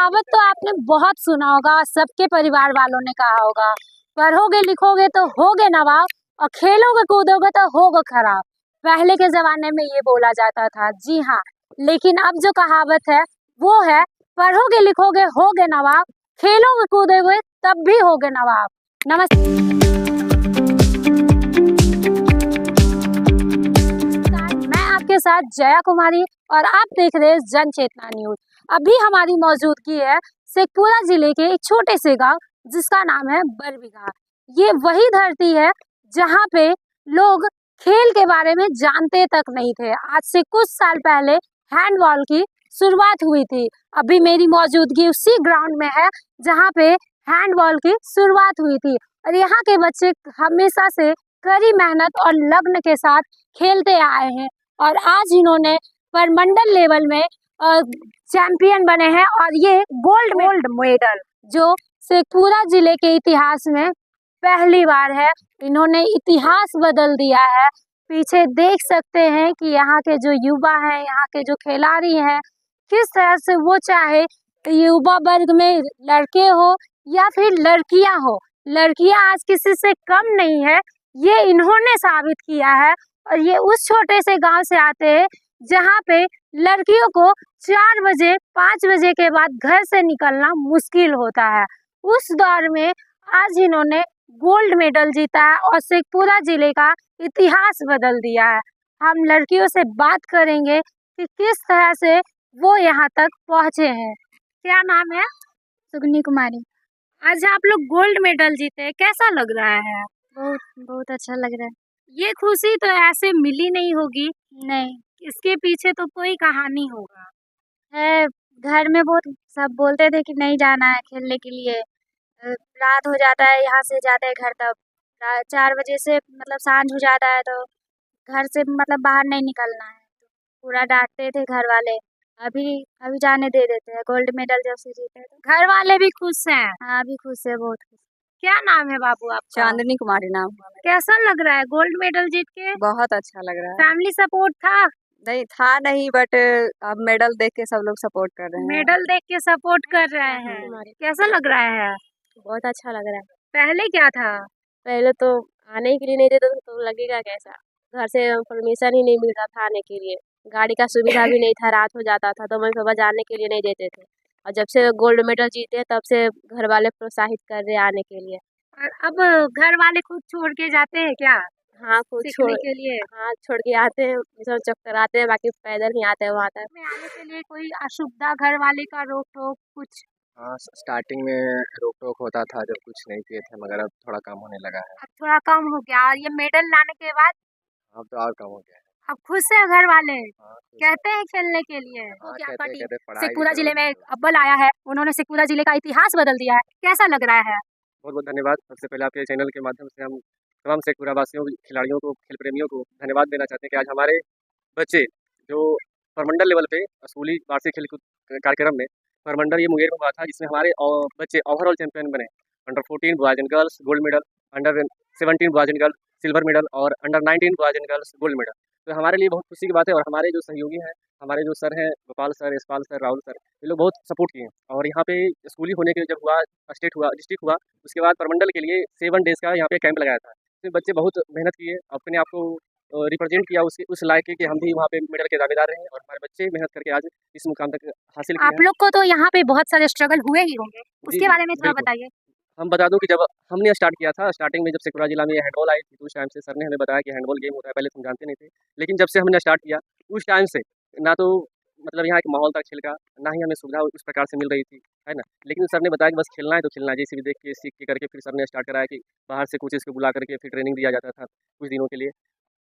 कहावत तो आपने बहुत सुना होगा, सबके परिवार वालों ने कहा होगा, पढ़ोगे लिखोगे तो होगे नवाब और खेलोगे कूदोगे तो होगे खराब। पहले के जमाने में ये बोला जाता था, जी हाँ। लेकिन अब जो कहावत है वो है, पढ़ोगे लिखोगे होगे नवाब, खेलोगे कूदोगे तब भी होगे नवाब। नमस्कार, मैं आपके साथ जया कुमारी और आप देख रहे हैं जन चेतना न्यूज। अभी हमारी मौजूदगी है शेखपुरा जिले के एक छोटे से गांव जिसका नाम है बरबीघा। ये वही धरती है जहां पे लोग खेल के बारे में जानते तक नहीं थे। आज से कुछ साल पहले हैंडबॉल की शुरुआत हुई थी। अभी मेरी मौजूदगी उसी ग्राउंड में है जहां पे हैंडबॉल की शुरुआत हुई थी और यहाँ के बच्चे हमेशा से कड़ी मेहनत और लगन के साथ खेलते आए हैं और आज इन्होंने परमंडल लेवल में चैंपियन बने हैं और ये गोल्ड मेडल जो शेखपुरा जिले के इतिहास में पहली बार है। इन्होंने इतिहास बदल दिया है। पीछे देख सकते हैं कि यहाँ के जो युवा हैं, यहाँ के जो खिलाड़ी हैं, किस तरह से वो चाहे युवा वर्ग में लड़के हो या फिर लड़कियां हो, लड़कियां आज किसी से कम नहीं है, ये इन्होंने साबित किया है। और ये उस छोटे से गांव से आते हैं जहां पे लड़कियों को 4 बजे 5 बजे के बाद घर से निकलना मुश्किल होता है। उस दौर में आज इन्होंने गोल्ड मेडल जीता है और शेखपुरा जिले का इतिहास बदल दिया है। हम लड़कियों से बात करेंगे कि किस तरह से वो यहाँ तक पहुँचे हैं। क्या नाम है? सुगनी कुमारी। आज आप लोग गोल्ड मेडल जीते, कैसा लग रहा है? बहुत बहुत अच्छा लग रहा है। ये खुशी तो ऐसे मिली नहीं होगी, नहीं इसके पीछे तो कोई कहानी होगा। है, घर में बहुत सब बोलते थे कि नहीं जाना है खेलने के लिए। रात हो जाता है, यहाँ से जाते हैं घर तब 4 बजे से मतलब सांझ हो जाता है तो घर से मतलब बाहर नहीं निकलना है। पूरा डांटते थे घर वाले। अभी अभी जाने दे देते हैं। गोल्ड मेडल जब से जीते तो घर वाले भी खुश हैं। हाँ, अभी खुश है, बहुत खुश। क्या नाम है बाबू आपका? चांदनी कुमारी नाम है। कैसा लग रहा है गोल्ड मेडल जीत के? बहुत अच्छा लग रहा है। फैमिली सपोर्ट था? नहीं था नहीं, बट अब मेडल देख के सब लोग सपोर्ट कर रहे हैं। मेडल देख के सपोर्ट कर रहे हैं। कैसा लग रहा है? बहुत अच्छा लग रहा है। पहले क्या था? पहले तो आने के लिए नहीं देते तो लगेगा कैसा। घर से परमिशन ही नहीं मिल रहा था आने के लिए। गाड़ी का सुविधा भी नहीं था, रात हो जाता था तो मम्मी पापा जाने के लिए नहीं देते थे। और जब से गोल्ड मेडल जीते तब से घर वाले प्रोत्साहित कर रहे आने के लिए। और अब घर वाले खुद छोड़ के जाते हैं क्या हाँ, खुद सीखने के लिए? हाँ, छोड़ के आते हैं, मिशन चक्कर आते हैं, बाकी पैदल ही आते हैं वहाँ तक। में आने के लिए कोई असुविधा घर वाले का रोक टोक कुछ? हाँ, स्टार्टिंग में रोक टोक होता था जब कुछ नहीं किए थे, मगर अब थोड़ा कम होने लगा है। अब थोड़ा कम हो गया और ये मेडल लाने के बाद अब तो और कम हो गया है। अब खुश है घर वाले? हाँ, खुश है। कहते हैं खेलने के लिए। हाँ, क्या कहते पार्टी कहते पढ़ाई शेखपुरा करो। जिले में अव्वल आया है, उन्होंने शेखपुरा जिले का इतिहास बदल दिया है, कैसा लग रहा है? बहुत बहुत धन्यवाद। सबसे पहले आपके चैनल के माध्यम से हम तमाम शेखपुरा वासियों, खिलाड़ियों को, खेल प्रेमियों को धन्यवाद देना चाहते हैं कि आज हमारे बच्चे जो परमंडल लेवल पे स्कूली वार्षिक खेलकूद कार्यक्रम में परमंडल ये मुंगेर में हुआ था, जिसमें हमारे बच्चे ओवरऑल चैंपियन बने। Under 14 boys and girls gold medal, under 17 boys and girls silver medal और under 19 boys and girls gold medal. तो हमारे लिए बहुत खुशी की बात है। और हमारे जो सहयोगी हैं, हमारे जो सर हैं, Gopal sir, Yashpal sir, Rahul sir, ये लोग बहुत सपोर्ट किए। और यहाँ पे स्कूली होने के जब हुआ, स्टेट हुआ, डिस्ट्रिक्ट हुआ, उसके बाद परमंडल के लिए 7 डेज़ का यहाँ पे कैंप लगाया था। इसमें बच्चे बहुत मेहनत किए, अपने आप को रिप्रेजेंट किया उस लायक के कि हम भी वहाँ पे मेडल के दावेदार रहे और हमारे बच्चे मेहनत करके आज इस मुकाम तक हासिल किया आप लोग को तो यहाँ पे बहुत सारे स्ट्रगल हुए ही होंगे, उसके बारे में थोड़ा बिल्कुल। बताइए। हम बता दूं कि जब हमने स्टार्ट किया था, स्टार्टिंग में जब शेखपुरा जिला में हैंडबॉल आई थी, तो उस टाइम से सर ने हमें बताया कि हैंडबॉल गेम होता है, पहले तो हम जानते नहीं थे। लेकिन जब से हमने स्टार्ट किया, उस टाइम से ना तो मतलब यहाँ के माहौल था खेल का, ना ही हमें सुविधा उस प्रकार से मिल रही थी, है ना। लेकिन सर ने बताया कि बस खेलना है तो खेलना है, जैसे भी देख के सीख के करके फिर सर ने स्टार्ट कराया कि बाहर से कोचेज़ को बुला करके फिर ट्रेनिंग दिया जाता था कुछ दिनों के लिए।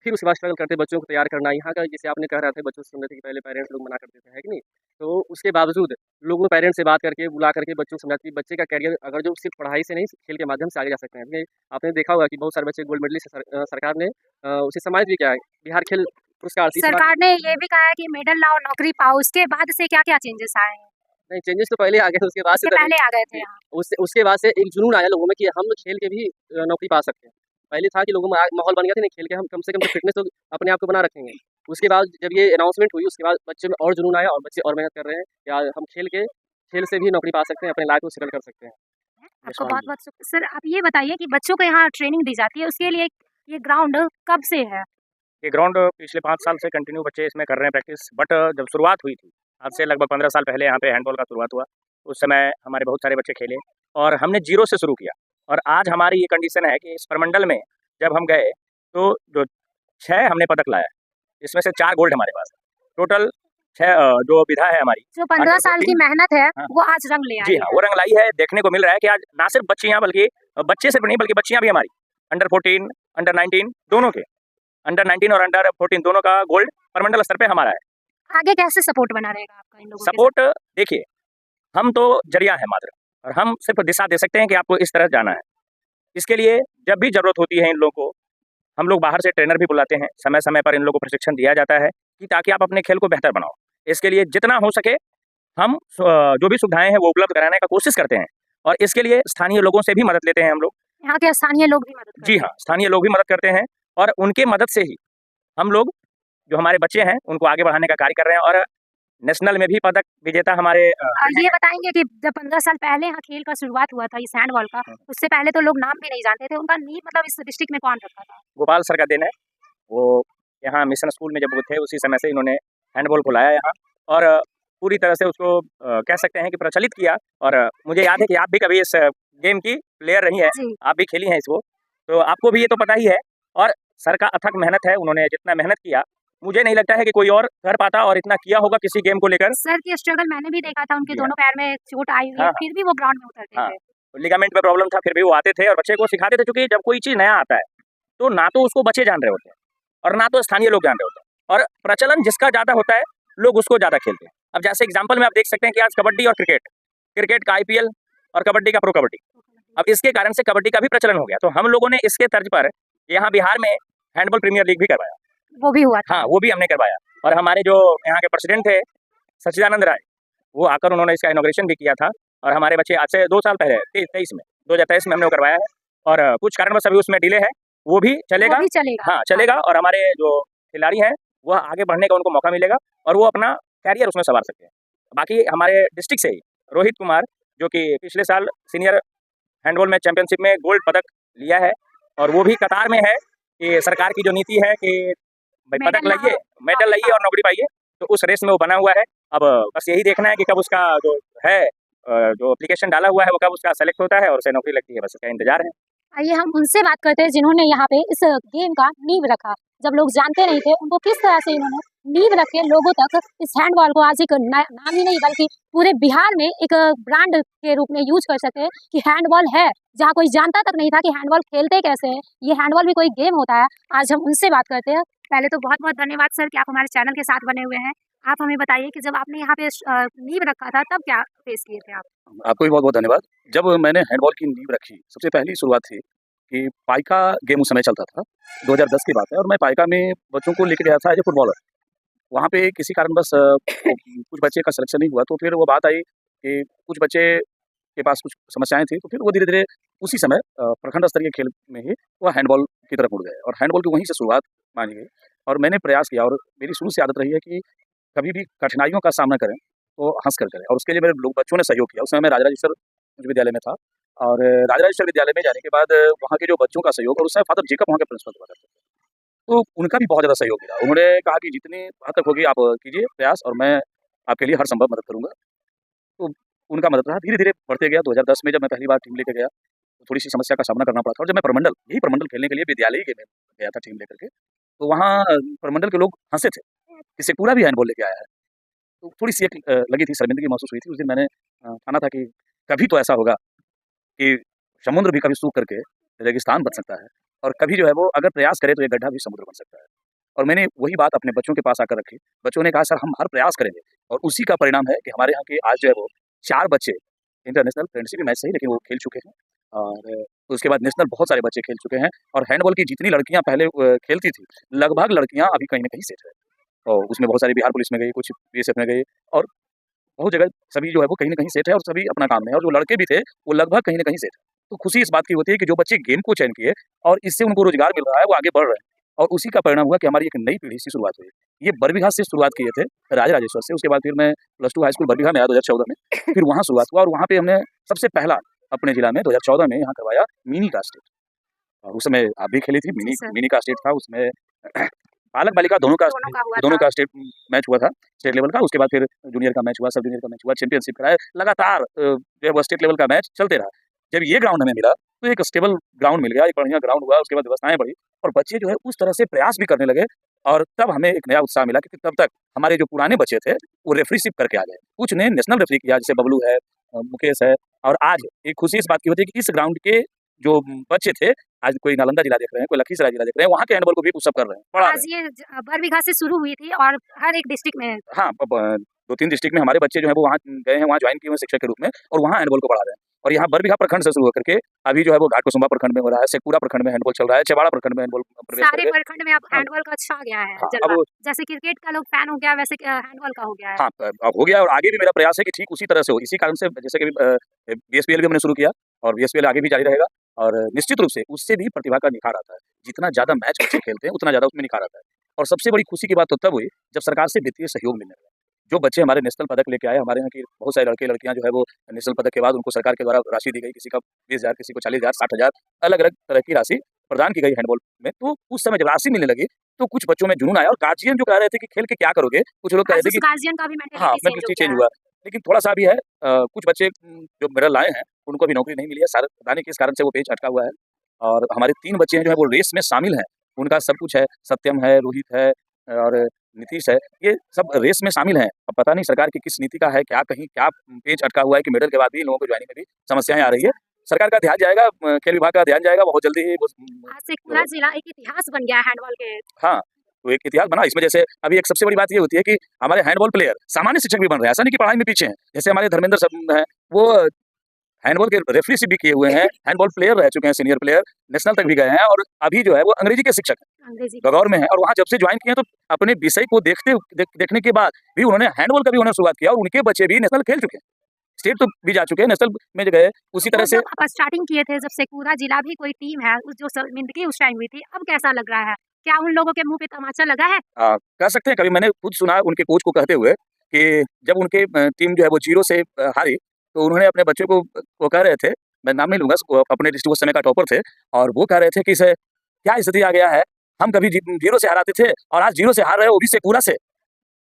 फिर उसके बाद स्ट्रगल करते बच्चों को तैयार करना, यहाँ का जैसे आपने कह रहा था, बच्चों से सुन रहे थे कि पहले पेरेंट्स लोग मना करते थे, है कि नहीं। तो उसके बावजूद लोगों ने पेरेंट्स से बात करके, बुला करके बच्चों को समझाते कि बच्चे का करियर अगर जो सिर्फ पढ़ाई से नहीं, खेल के माध्यम से आगे जा सकते हैं। क्योंकि आपने देखा होगा कि बहुत सारे बच्चे गोल्ड मेडलिस्ट सरकार ने उसे सम्मानित भी किया है, बिहार खेल पुरस्कार से। सरकार ने ये भी कहा है कि मेडल लाओ, नौकरी पाओ, उसके बाद से क्या क्या चेंजेस आए हैं? नहीं, चेंजेस तो पहले आ गए थे, उसके बाद उसके पहले आ गए थे। उसके बाद से एक जुनून आया लोगों में कि हम खेल के भी नौकरी पा सकते हैं। पहले था कि लोगों में माहौल बन गया था, नहीं खेल के हम कम से कम फिटनेस तो अपने आप को बना रखेंगे। उसके बाद जब ये अनाउंसमेंट हुई, उसके बाद बच्चे में और जुनून आया और बच्चे और मेहनत कर रहे हैं, या हम खेल के खेल से भी नौकरी पा सकते हैं, अपने लाइफ को सेटल कर सकते हैं। आपको यशपाल बहुत जी। बहुत सर आप ये बताइए कि बच्चों को यहाँ ट्रेनिंग दी जाती है उसके लिए ये ग्राउंड कब से है? ये ग्राउंड पिछले 5 साल से कंटिन्यू बच्चे इसमें कर रहे हैं प्रैक्टिस। बट जब शुरुआत हुई थी, आज से लगभग 15 साल पहले यहाँ पे हैंडबॉल का शुरुआत हुआ। उस समय हमारे बहुत सारे बच्चे खेले और हमने ज़ीरो से शुरू किया। और आज हमारी ये कंडीशन है कि इस प्रमंडल में जब हम गए तो जो 6 हमने पदक लाया, इसमें से 4 गोल्ड हमारे पास है। टोटल 6 जो विधा है हमारी जो 15 साल की 14 मेहनत है हाँ। वो आज रंग ले आई जी हाँ, है। वो रंग लाई है। देखने को मिल रहा है कि आज ना सिर्फ बच्चियाँ बल्कि बच्चे सिर्फ नहीं बल्कि बच्चियाँ भी हमारी अंडर 14, अंडर 19 दोनों के, अंडर 19 और अंडर 14 दोनों का गोल्ड प्रमंडल स्तर पे हमारा है। आगे कैसे सपोर्ट बना रहेगा आपका इन लोगों के सपोर्ट देखिए, हम तो जरिया है मात्र, और हम सिर्फ दिशा दे सकते हैं कि आपको इस तरह जाना है। इसके लिए जब भी ज़रूरत होती है इन लोगों को, हम लोग बाहर से ट्रेनर भी बुलाते हैं, समय समय पर इन लोगों को प्रशिक्षण दिया जाता है कि ताकि आप अपने खेल को बेहतर बनाओ। इसके लिए जितना हो सके हम जो भी सुविधाएं हैं वो उपलब्ध कराने का कोशिश करते हैं, और इसके लिए स्थानीय लोगों से भी मदद लेते हैं हम लोग। यहाँ के स्थानीय लोग भी मदद करते जी हाँ, स्थानीय लोग भी मदद करते हैं, और उनके मदद से ही हम लोग जो हमारे बच्चे हैं उनको आगे बढ़ाने का कार्य कर रहे हैं। और नेशनल में भी पदक विजेता हमारे ये बताएंगे कि जब 15 साल पहले यहाँ खेल का शुरुआत हुआ था इस हैंडबॉल का, उससे पहले तो लोग नाम भी नहीं जानते थे, उनका नींव मतलब इस डिस्ट्रिक्ट में कौन रखा था? गोपाल सर का दिन है। वो यहाँ मिशन स्कूल में जब वो थे उसी समय से इन्होंने हैंडबॉल को लाया यहाँ, और पूरी तरह से उसको कह सकते हैं कि प्रचलित किया। और मुझे याद है कि आप भी कभी इस गेम की प्लेयर रही हैं, जी आप भी खेली हैं इसको, तो आपको भी ये तो पता ही है। और सर का अथक मेहनत है, उन्होंने जितना मेहनत किया मुझे नहीं लगता है कि कोई और कर पाता और इतना किया होगा किसी गेम को लेकर। सर की स्ट्रगल मैंने भी देखा था, उनके जी दोनों पैर में चोट आई हुई है, हाँ, फिर भी वो ग्राउंड में उतरते हाँ। थे। लिगामेंट में प्रॉब्लम था, फिर भी वो आते थे और बच्चे को सिखाते थे। क्योंकि जब कोई चीज़ नया आता है तो ना तो उसको बच्चे जान रहे होते हैं और ना तो स्थानीय लोग जान रहे होते हैं, और प्रचलन जिसका ज़्यादा होता है लोग उसको ज़्यादा खेलते हैं। अब जैसे एग्जाम्पल में आप देख सकते हैं कि आज कबड्डी और क्रिकेट का IPL और कबड्डी का प्रो कबड्डी, अब इसके कारण से कबड्डी का भी प्रचलन हो गया। तो हम लोगों ने इसके तर्ज पर यहाँ बिहार में हैंडबॉल प्रीमियर लीग भी करवाया। वो भी हुआ था। हाँ, वो भी हमने करवाया। और हमारे जो यहाँ के प्रेसिडेंट थे सच्चिदानंद राय, वो आकर उन्होंने इसका इनॉग्रेशन भी किया था। और हमारे बच्चे आज से 2 साल पहले 2023 में हमने वो करवाया है, और कुछ कारणवश अभी उसमें डिले है, वो भी चलेगा। वो भी चलेगा। हाँ, चलेगा। और हमारे जो खिलाड़ी हैं वह आगे बढ़ने का उनको मौका मिलेगा और वो अपना कैरियर उसमें संवार सकते हैं। बाकी हमारे डिस्ट्रिक्ट से ही रोहित कुमार, जो कि पिछले साल सीनियर हैंडबॉल में चैंपियनशिप में गोल्ड पदक लिया है, और वो भी कतार में है कि सरकार की जो नीति है कि भाई पदक लाइए, मेडल लाइए और नौकरी पाइए, तो उस रेस में वो बना हुआ है। अब बस यही देखना है कि कब उसका जो है जो एप्लीकेशन डाला हुआ है वो कब उसका सेलेक्ट होता है और उसे नौकरी लगती है, बस इसका इंतजार है। आइए हम उनसे बात करते हैं जिन्होंने यहाँ पे इस गेम का नींव रखा। जब लोग जानते नहीं थे उनको किस तरह से इन्होंने नींव रख के लोगों तक इस हैंडबॉल को आज एक नाम ही नहीं बल्कि पूरे बिहार में एक ब्रांड के रूप में यूज कर सकते हैं कि हैंडबॉल है, जहाँ कोई जानता तक नहीं था कि हैंडबॉल खेलते कैसे हैं, ये हैंडबॉल भी कोई गेम होता है। आज हम उनसे बात करते हैं। पहले तो बहुत बहुत धन्यवाद सर कि आप हमारे चैनल के साथ बने हुए हैं। आप हमें बताइए कि जब आपने यहाँ पे नींव रखा था तब क्या फेस किए थे आप? आपको भी बहुत बहुत धन्यवाद। जब मैंने हैंडबॉल की नींव रखी, सबसे पहली शुरुआत थी कि पाइका गेम उस समय चलता था, 2010 की बात है, और मैं पाइका में बच्चों को लेके गया था एज ए फुटबॉलर। वहाँ पे किसी कारणवश कुछ बच्चे का सिलेक्शन नहीं हुआ, तो फिर वो बात आई कि कुछ बच्चे के पास कुछ समस्याएं थी, तो फिर वो धीरे धीरे उसी समय प्रखंड स्तरीय खेल में ही वो हैंडबॉल की तरफ मुड़ गए, और हैंडबॉल की वहीं से शुरुआत मानी गई। और मैंने प्रयास किया, और मेरी शुरू से आदत रही है कि कभी भी कठिनाइयों का सामना करें तो हंस कर करें, और उसके लिए मेरे लोग बच्चों ने सहयोग किया। उस समय मैं राजराजेश्वर उच्च विद्यालय में था, और राजराजेश्वर विद्यालय में जाने के बाद वहाँ के जो बच्चों का सहयोग, और उस समय फादर जेकब वहाँ के प्रिंसिपल हुआ करते थे, तो उनका भी बहुत ज़्यादा सहयोग मिला। उन्होंने कहा कि जितनी हद तक होगी आप कीजिए प्रयास, और मैं आपके लिए हर संभव मदद करूँगा। तो उनका मदद रहा, धीरे धीरे बढ़ते गया। 2010 में जब मैं पहली बार टीम लेकर गया तो थोड़ी सी समस्या का सामना करना पड़ा था, और जब मैं यही प्रमंडल खेलने के लिए विद्यालय के में गया था टीम लेकर के, तो वहाँ प्रमंडल के लोग हंसे थे कि शेखपुरा भी हैंडबॉल लेके आया है। तो थोड़ी सी एक लगी थी, शर्मिंदगी महसूस हुई थी। उस दिन मैंने ठाना था कि कभी तो ऐसा होगा कि समुद्र भी कभी सूख करके रेगिस्तान बन सकता है, और कभी जो है वो अगर प्रयास करे तो ये गड्ढा भी समुद्र बन सकता है। और मैंने वही बात अपने बच्चों के पास आकर रखी। बच्चों ने कहा सर हम हर प्रयास करेंगे, और उसी का परिणाम है कि हमारे यहाँ के आज जो है वो 4 बच्चे इंटरनेशनल फ्रेंडशिप मैच सही, लेकिन वो खेल चुके हैं, और उसके बाद नेशनल बहुत सारे बच्चे खेल चुके हैं। और हैंडबॉल की जितनी लड़कियाँ पहले खेलती थी, लगभग लड़कियाँ अभी कहीं ना कहीं सेट है, और उसमें बहुत सारी बिहार पुलिस में गई, कुछ BSF में गई, और बहुत जगह सभी जो है वो कहीं ना कहीं सेट है, और सभी अपना काम में है। और जो लड़के भी थे वो लगभग कहीं ना कहीं सेट है। तो खुशी इस बात की होती है कि जो बच्चे गेम को चयन किए और इससे उनको रोजगार मिल रहा है, वो आगे बढ़ रहे हैं, और उसी का परिणाम हुआ कि हमारी एक नई पीढ़ी से शुरुआत हुई। ये बरबीघा से शुरुआत किए थे, राजराजेश्वर से। उसके बाद फिर मैं +2 हाई स्कूल बरबीघा में आया 2014 में, फिर वहाँ शुरुआत हुआ और वहाँ पे हमने सबसे पहला अपने जिला में 2014 में यहाँ करवाया मिनी का स्टेट। और उस समय आप भी खेली थी, जी सर। मिनी का स्टेट था। उसमें बालक बालिका दोनों का दोनों का स्टेट मैच हुआ था, स्टेट लेवल का। उसके बाद फिर जूनियर का मैच हुआ, सब जूनियर का मैच हुआ, चैंपियनशिप कराया। लगातार जो है वो स्टेट लेवल का मैच चलते रहा। जब ये ग्राउंड हमें मिला तो एक स्टेबल ग्राउंड मिल गया, एक बढ़िया ग्राउंड हुआ। उसके बाद व्यवस्थाएं बढ़ी और बच्चे जो है उस तरह से प्रयास भी करने लगे और तब हमें एक नया उत्साह मिला, क्योंकि तब तक हमारे जो पुराने बच्चे थे वो रेफरीशिप करके आ गए। कुछ ने नेशनल रेफरी किया, जैसे बबलू है, मुकेश है। और आज एक खुशी इस बात की होती है कि इस ग्राउंड के जो बच्चे थे, आज कोई नालंदा जिला देख रहे हैं, कोई लखीसराय जिला देख रहे हैं, वहाँ के हैंडबॉल को भी पुशअप कर रहे हैं, पढ़ा रहे आज ये बरबीघा से शुरू हुई थी और हर एक डिस्ट्रिक्ट में हैं। हाँ, 2-3 डिस्ट्रिक्ट में हमारे बच्चे जो है वो वहाँ गए हैं, वहाँ ज्वाइन किए हुए शिक्षक के रूप में और वहाँ हैंडबॉल को पढ़ा रहे हैं। और यहाँ बरबीघा प्रखंड से शुरू होकर के अभी जो है वो घाटकुसुम्भा प्रखंड में हो रहा है, शेखपुरा प्रखंड में हैंडबॉल चल रहा है, चेवाड़ा प्रखंड में हैंडबॉल प्रवेश कर सारे गए। प्रखंड में अब हाँ। हैंडबॉल का छा गया है हाँ, जलवा। अब जैसे क्रिकेट का लोग फैन हो गया, वैसे हैंडबॉल का हो गया है। हाँ, अब हो गया और आगे भी मेरा प्रयास है कि ठीक उसी तरह से हो। इसी कारण से जैसे कि बीएसपीएल भी हमने शुरू किया और बीएसपीएल आगे भी जारी रहेगा और निश्चित रूप से उससे भी प्रतिभा का निखार आता है। जितना ज़्यादा मैच बच्चे खेलते हैं उतना ज़्यादा उसमें निखार आता है। और सबसे बड़ी खुशी की बात तो तब हुई जब सरकार से वित्तीय सहयोग मिलने लगा। जो बच्चे हमारे नेशनल पदक लेके आए, हमारे यहाँ की बहुत सारे लड़के लड़कियां जो है वो नेशनल पदक के बाद उनको सरकार के द्वारा राशि दी गई, किसी का 20,000, किसी को 40,000, 60,000, अलग अलग तरह की राशि प्रदान की गई हैंडबॉल में। तो उस समय जब राशि मिलने लगी तो कुछ बच्चों में जुनून आया और गार्जियन जो कह रहे थे कि खेल के क्या करोगे, कुछ लोग कह रहे थे कि गार्जियन का भी हाँ, मेंटालिटी मेंटालिटी चेंज हुआ। लेकिन थोड़ा-सा भी है, कुछ बच्चे जो मेडल लाए हैं, उनको अभी नौकरी नहीं मिली है। पता नहीं किस कारण से वो पेच अटका हुआ है। और हमारे 3 बच्चे हैं जो है वो रेस में शामिल हैं। उनका सब कुछ है, सत्यम है, रोहित है और नीतीश है। ये सब रेस में शामिल हैं। अब पता नहीं सरकार की किस नीति का है, क्या कहीं क्या पेच अटका हुआ है कि मेडल के बाद भी इन लोगों को ज्वाइनिंग में भी समस्याएँ आ रही है। सरकार का ध्यान जाएगा, खेल विभाग का ध्यान जाएगा बहुत जल्दी ही वो आज से पूरा जिला एक इतिहास बन गया हैंडबॉल के। हाँ, तो एक इतिहास बना। इसमें जैसे अभी एक सबसे बड़ी बात ये होती है कि हमारे हैंडबॉल प्लेयर सामान्य शिक्षक भी बन रहे हैं, ऐसा नहीं कि पढ़ाई में पीछे हैं। जैसे हमारे धर्मेंद्र सब हैं, वो हैंडबॉल के रेफरीशिप भी किए हुए हैं, हैंडबॉल प्लेयर रह चुके हैं, सीनियर प्लेयर, नेशनल तक भी गए हैं और अभी जो है वो अंग्रेजी के शिक्षक हैं, अंग्रेजी गगौर में है। और वहाँ जब से ज्वाइन किए हैं तो अपने विषय को देखने के बाद भी उन्होंने हैंडबॉल का भी उन्होंने शुरुआत किया और उनके बच्चे भी नेशनल खेल चुके हैं, स्टेट तो भी जा चुके हैं, नेशनल में जो गए। उसी तरह से जब आप स्टार्टिंग किए थे, जब शेखपुरा जिला भी कोई टीम है, जो शर्मिंदगी उस टाइम हुई थी, अब कैसा लग रहा है? क्या उन लोगों के मुंह पे तमाचा लगा है? कह सकते हैं, कभी मैंने खुद सुना उनके कोच को कहते हुए कि जब उनके टीम जो है वो 0 से हारी तो उन्होंने अपने बच्चों को वो कह रहे थे, मैं नाम नहीं लूँगा, वो अपने डिस्ट्रिक्ट उस समय का टॉपर थे और वो कह रहे थे कि इसे क्या स्थिति आ गया है, हम कभी 0 से हाराते थे और आज 0 से हार रहे हो, वो भी शेखपुरा से।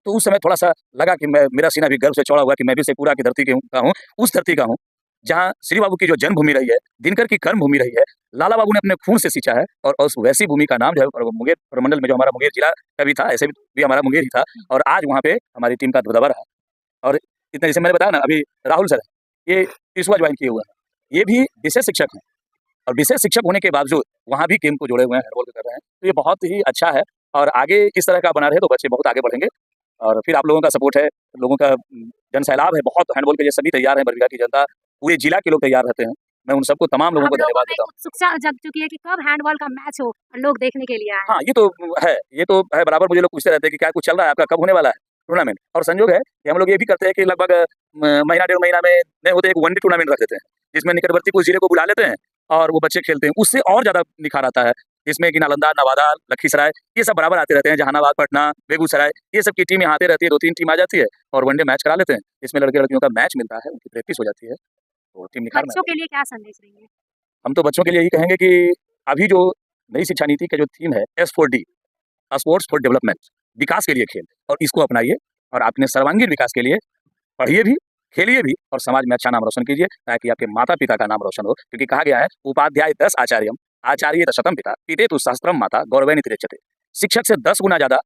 तो उस समय थोड़ा-सा लगा कि मेरा सीना भी गर्व से चौड़ा हुआ कि मैं भी शेखपुरा की धरती का हूँ, उस धरती का हूँ, जहाँ श्री बाबू की जो जन्मभूमि रही है, दिनकर की कर्मभूमि रही है, लाला बाबू ने अपने खून से सींचा है और उस वैसी भूमि का नाम जो है मुंगेर प्रमंडल में, जो हमारा मुंगेर जिला का भी था, ऐसे भी हमारा मुंगेर ही था और आज वहाँ पे हमारी टीम का दबदबा रहा। और इतना जैसे मैंने बताया ना, अभी राहुल सर ये इस बार ज्वाइन किए हुए हैं, ये भी विशेष शिक्षक हैं और विशेष शिक्षक होने के बावजूद वहाँ भी गेम को जोड़े हुए हैं, हैंडबॉल को कर रहे हैं। तो ये बहुत ही अच्छा है और आगे इस तरह का बना रहे तो बच्चे बहुत आगे बढ़ेंगे। और फिर आप लोगों का सपोर्ट है, लोगों का जन सैलाब है, बहुत हैंडबॉल के लिए सभी तैयार हैं, बरबीघा की जनता, पूरे जिला के लोग तैयार रहते हैं। मैं उन सबको, तमाम लोगों को धन्यवाद देता हूँ। उत्सुकता जग चुकी है कि कब हैंडबॉल का मैच हो और लोग देखने के लिए आए। हाँ, ये तो है, बराबर मुझे लोग पूछते रहते हैं कि क्या कुछ चल रहा है आपका, कब होने वाला है टूर्नामेंट। और संयोग है कि हम लोग ये भी करते हैं कि लगभग महीना 1.5 महीना में नहीं होते, एक वनडे टूर्नामेंट रख देते हैं, जिसमें निकटवर्ती कुछ जिले को बुला लेते हैं और वो बच्चे खेलते हैं। उससे और ज़्यादा निखार आता है, जिसमें कि नालंदा, नवादा, लखीसराय ये सब बराबर आते रहते हैं, जहानाबाद, पटना, बेगूसराय, ये सब की टीम यहाँ आते रहती है, 2-3 टीम आ जाती है और वनडे मैच करा लेते हैं। इसमें लड़के लड़कियों का मैच मिलता है, उनकी प्रैक्टिस हो जाती है, तो टीम निखार में बच्चों के लिए क्या संदेश देंगे? हम तो बच्चों के लिए यही कहेंगे कि अभी जो नई शिक्षा नीति का जो थीम है S4D, स्पोर्ट्स फॉर डेवलपमेंट, विकास के लिए खेल, और इसको अपनाइए और अपने सर्वांगीण विकास के लिए पढ़िए भी, खेलिए भी और समाज में अच्छा नाम रोशन कीजिए, ताकि आपके माता पिता का नाम रोशन हो। क्योंकि कहा गया है, उपाध्याय 10 आचार्यम आचार्य शतम पिता पितेतु सहस्त्रम माता गौरवेण तिरच्यते। शिक्षक से 10 गुना ज़्यादा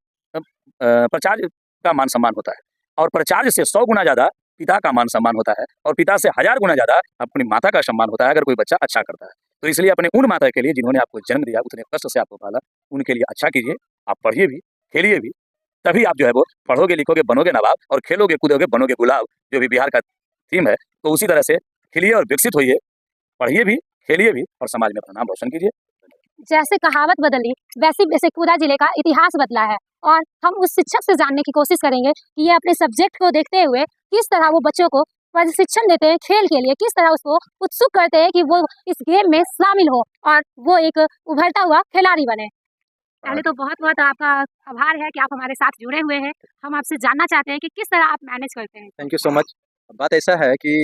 प्राचार्य का मान सम्मान होता है और प्राचार्य से 100 गुना ज़्यादा पिता का मान सम्मान होता है और पिता से 1000 गुना ज़्यादा अपनी माता का सम्मान होता है अगर कोई बच्चा अच्छा करता है। तो इसलिए अपने उन माता के लिए जिन्होंने आपको जन्म दिया, उतने कष्ट से आपको पाला, उनके लिए अच्छा कीजिए, आप पढ़िए भी, खेलिए भी, तभी आप जो है वो पढ़ोगे, लिखोगे, बनोगे नवाब और खेलोगे, कूदोगे, बनोगे गुलाब, जो भी बिहार का थीम है। तो उसी तरह से खिलिए और विकसित होइए, पढ़िए भी, खेलिए भी और समाज में अपना नाम रोशन कीजिए। जैसे कहावत बदली, वैसे शेखपुरा जिले का इतिहास बदला है और हम उस शिक्षक से जानने की कोशिश करेंगे कि ये अपने सब्जेक्ट को देखते हुए किस तरह वो बच्चों को प्रशिक्षण देते हैं खेल के लिए, किस तरह उसको उत्सुक करते हैं कि वो इस गेम में शामिल हो और वो एक उभरता हुआ खिलाड़ी बने। पहले तो बहुत बहुत आपका आभार है कि आप हमारे साथ जुड़े हुए हैं। हम आपसे जानना चाहते हैं कि किस तरह आप मैनेज करते हैं। Thank you so much. बात ऐसा है कि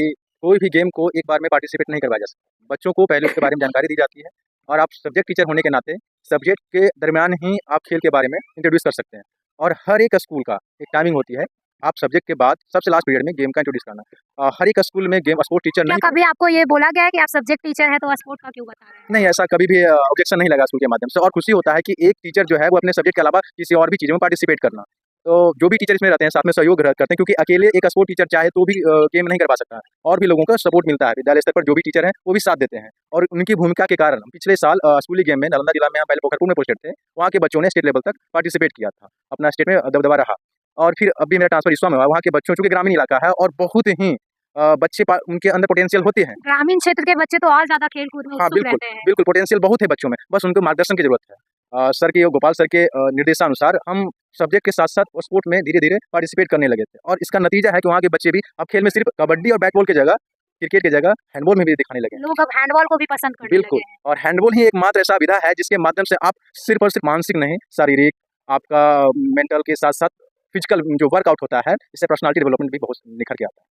कोई भी गेम को एक बार में पार्टिसिपेट नहीं करवाया जा सकता। बच्चों को पहले उसके बारे में जानकारी दी जाती है और आप सब्जेक्ट टीचर होने के नाते सब्जेक्ट के दरमियान ही आप खेल के बारे में इंट्रोड्यूस कर सकते हैं। और हर एक स्कूल का एक टाइमिंग होती है, आप सब्जेक्ट के बाद सबसे लास्ट पीरियड में गेम का इंट्रोड्यूस करना। हर एक स्कूल में गेम स्पोर्ट टीचर क्या नहीं कभी आपको ये बोला गया है कि आप सब्जेक्ट टीचर हैं तो स्पोर्ट का क्यों बता रहे हैं? नहीं, ऐसा कभी भी ऑब्जेक्शन नहीं लगा स्कूल के माध्यम से। और खुशी होता है कि एक टीचर जो है वो अपने सब्जेक्ट के अलावा किसी और भी चीज़ों में पार्टिसिपेट करना। तो जो भी टीचर इसमें रहते हैं साथ में सहयोग करते हैं, क्योंकि अकेले एक स्पोर्ट टीचर चाहे तो भी गेम नहीं करवा सकता। और भी लोगों का सपोर्ट मिलता है, विद्यालय स्तर पर जो भी टीचर हैं वो भी साथ देते हैं। और उनकी भूमिका के कारण पिछले साल स्कूली गेम में नालंदा जिला में हम पहले पोखरपुर में पोस्टेड थे, वहाँ के बच्चों ने स्टेट लेवल तक पार्टिसिपेट किया था, अपना स्टेट में दबदबा रहा। और फिर अभी मेरा ट्रांसफर इसवा में हुआ, वहाँ के बच्चों चूँकि ग्रामीण इलाका है और बहुत ही बच्चे उनके अंदर पोटेंशियल होते हैं। ग्रामीण क्षेत्र के बच्चे तो और ज्यादा खेल कूद में हाँ, उत्सुक रहते हैं। बिल्कुल पोटेंशियल बहुत है बच्चों में, बस उनको मार्गदर्शन की जरूरत है। सर के गोपाल सर के निर्देशानुसार हम सब्जेक्ट के साथ-साथ स्पोर्ट में धीरे-धीरे पार्टिसिपेट करने लगे थे। और इसका नतीजा है कि वहाँ के बच्चे भी अब खेल में सिर्फ कबड्डी और बैट बॉल की जगह, क्रिकेट की जगह हैंडबॉल में भी दिखाने लगे हैं। लोग अब हैंडबॉल को भी पसंद करने बिल्कुल, लगे हैं। और हैंडबॉल ही एकमात्र ऐसा विधा है जिसके माध्यम से आप सिर्फ और सिर्फ मानसिक नहीं, शारीरिक, आपका मेंटल के साथ-साथ फिजिकल जो वर्कआउट होता है, इससे पर्सनैलिटी डेवलपमेंट भी बहुत निखर के आता है।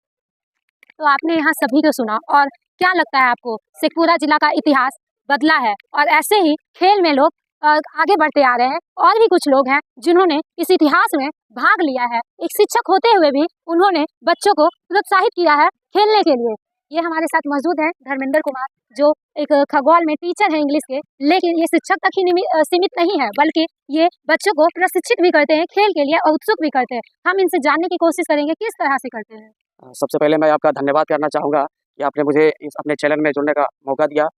तो आपने यहाँ सभी को सुना, और क्या लगता है आपको शेखपुरा जिला का इतिहास बदला है और ऐसे ही खेल में लोग आगे बढ़ते आ रहे हैं। और भी कुछ लोग हैं जिन्होंने इस इतिहास में भाग लिया है। एक शिक्षक होते हुए भी उन्होंने बच्चों को प्रोत्साहित किया है खेलने के लिए। ये हमारे साथ मौजूद हैं धर्मेंद्र कुमार, जो एक खगोल में टीचर हैं इंग्लिश के। लेकिन ये शिक्षक तक ही सीमित नहीं है, बल्कि ये बच्चों को प्रशिक्षित भी करते हैं खेल के लिए और उत्सुक भी करते हैं। हम इनसे जानने की कोशिश करेंगे किस तरह से करते हैं। सबसे पहले मैं आपका धन्यवाद करना चाहूँगा कि आपने मुझे इस अपने चैनल में जुड़ने का मौका दिया।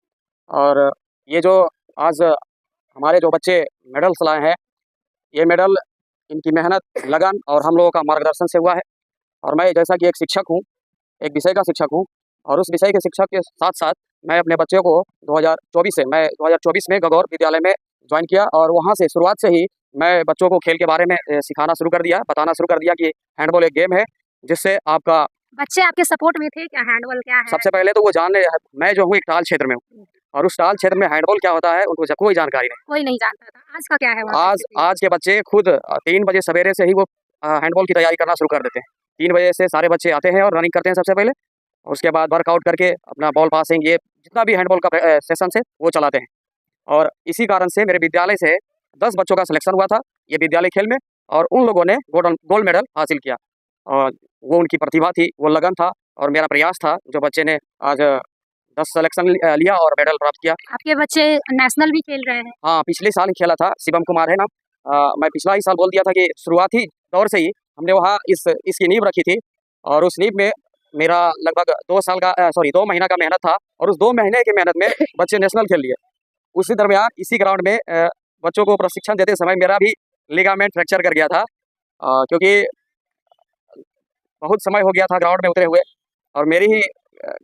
और ये जो आज हमारे जो बच्चे मेडल्स लाए हैं, ये मेडल इनकी मेहनत, लगन और हम लोगों का मार्गदर्शन से हुआ है। और मैं जैसा कि एक शिक्षक हूँ, एक विषय का शिक्षक हूँ, और उस विषय के शिक्षक के साथ साथ मैं अपने बच्चों को 2024 में गगौर विद्यालय में ज्वाइन किया। और वहाँ से शुरुआत से ही मैं बच्चों को खेल के बारे में सिखाना शुरू कर दिया, बताना शुरू कर दिया कि हैंडबॉल एक गेम है जिससे आपका। बच्चे आपके सपोर्ट में थे क्या? हैंडबॉल क्या है? सबसे पहले तो वो जान रहे, मैं जो हूँ एक टाल क्षेत्र में हूँ, और उस टाल क्षेत्र में हैंडबॉल क्या होता है उनको कोई जानकारी नहीं, कोई नहीं जानता था। आज का क्या है वहाँ? आज के बच्चे खुद 3 बजे सवेरे से ही वो हैंडबॉल की तैयारी करना शुरू कर देते हैं। 3 बजे से सारे बच्चे आते हैं और रनिंग करते हैं सबसे पहले, उसके बाद वर्कआउट करके अपना बॉल पासिंग, ये जितना भी हैंडबॉल का सेशन है वो चलाते हैं। और इसी कारण से मेरे विद्यालय से 10 बच्चों का सिलेक्शन हुआ था ये विद्यालय खेल में, और उन लोगों ने गोल्ड मेडल हासिल किया। और वो उनकी प्रतिभा थी, वो लगन था और मेरा प्रयास था, जो बच्चे ने आज 10 सिलेक्शन लिया और मेडल प्राप्त किया। आपके बच्चे नेशनल भी खेल रहे हैं? हाँ, पिछले साल ही खेला था, शिवम कुमार है नाम। मैं पिछला ही साल बोल दिया था कि शुरुआती दौर से ही हमने वहाँ इसकी नींव रखी थी, और उस नींव में मेरा लगभग 2 महीना का मेहनत था, और उस 2 महीने की मेहनत में बच्चे नेशनल खेल लिए। उसी दरमियान इसी ग्राउंड में बच्चों को प्रशिक्षण देते समय मेरा भी लिगामेंट फ्रैक्चर कर गया था, क्योंकि बहुत समय हो गया था ग्राउंड में उतरे हुए, और मेरी ही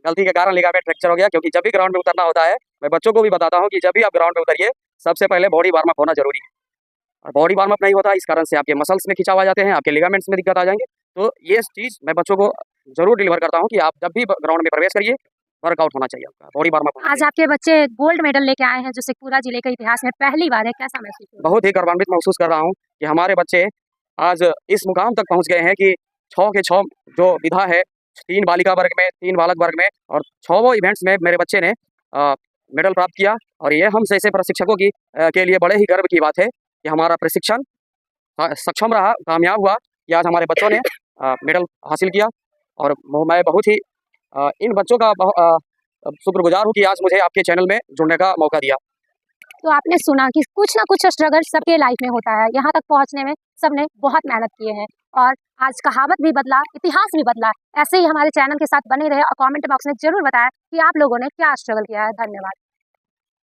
गलती के कारण लिगामेंट फ्रैक्चर हो गया। क्योंकि जब भी ग्राउंड में उतरना होता है, मैं बच्चों को भी बताता हूँ कि जब भी आप ग्राउंड में उतरिए, सबसे पहले बॉडी वार्म अप होना जरूरी है। और बॉडी वार्म अप नहीं होता, इस कारण से आपके मसल्स में खिंचाव आ जाते हैं, आपके लिगामेंट्स में दिक्कत आ जाएंगे। तो ये चीज़ मैं बच्चों को जरूर डिलीवर करता हूँ कि आप जब भी ग्राउंड में प्रवेश करिए, वर्कआउट होना चाहिए आपका, बॉडी वार्म अप। आज आपके बच्चे गोल्ड मेडल लेके आए हैं, जो शेखपुरा जिले के इतिहास में पहली बार है। कैसा महसूस हुआ? बहुत ही गर्वान्वित महसूस कर रहा हूँ कि हमारे बच्चे आज इस मुकाम तक पहुँच गए हैं कि 6 के 6 जो विधा है, 3 बालिका वर्ग में, 3 बालक वर्ग में, और 6 इवेंट्स में मेरे बच्चे ने मेडल प्राप्त किया। और ये हम जैसे प्रशिक्षकों के लिए बड़े ही गर्व की बात है कि हमारा प्रशिक्षण सक्षम रहा, कामयाब हुआ कि आज हमारे बच्चों ने मेडल हासिल किया। और मैं बहुत ही इन बच्चों का शुक्रगुजार हूँ कि आज मुझे आपके चैनल में जुड़ने का मौका दिया। तो आपने सुना कि कुछ ना कुछ स्ट्रगल सबके लाइफ में होता है। यहाँ तक पहुँचने में सबने बहुत मेहनत किए हैं, और आज कहावत भी बदला, इतिहास भी बदला। ऐसे ही हमारे चैनल के साथ बने रहे और कमेंट बॉक्स में जरूर बताएं कि आप लोगों ने क्या स्ट्रगल किया है। धन्यवाद।